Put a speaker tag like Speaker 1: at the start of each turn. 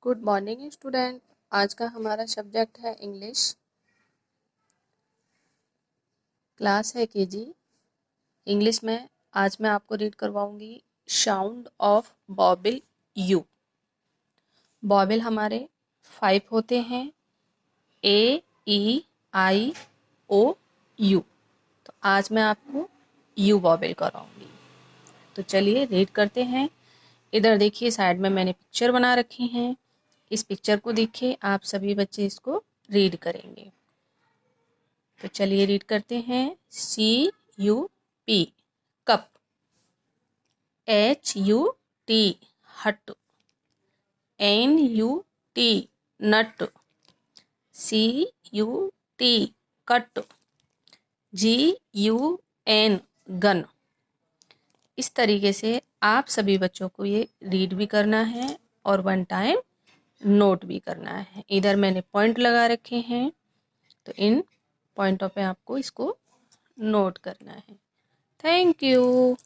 Speaker 1: Good morning student. आज का हमारा सब्जेक्ट है इंग्लिश। क्लास है केजी। इंग्लिश में आज मैं आपको रीड करवाऊंगी साउंड ऑफ बॉबिल यू। बॉबिल हमारे 5 होते हैं, ए ई आई ओ यू। तो आज मैं आपको यू बॉबिल कराऊंगी। तो चलिए रीड करते हैं। इधर देखिए, साइड में मैंने पिक्चर बना रखी हैं। इस पिक्चर को देखिए, आप सभी बच्चे इसको रीड करेंगे। तो चलिए रीड करते हैं। CUP कप, HUT हट, NUT नट, CUT कट, GUN गन। इस तरीके से आप सभी बच्चों को ये रीड भी करना है और 1 टाइम नोट भी करना है। इधर मैंने पॉइंट लगा रखे हैं, तो इन पॉइंटों पे आपको इसको नोट करना है। Thank you.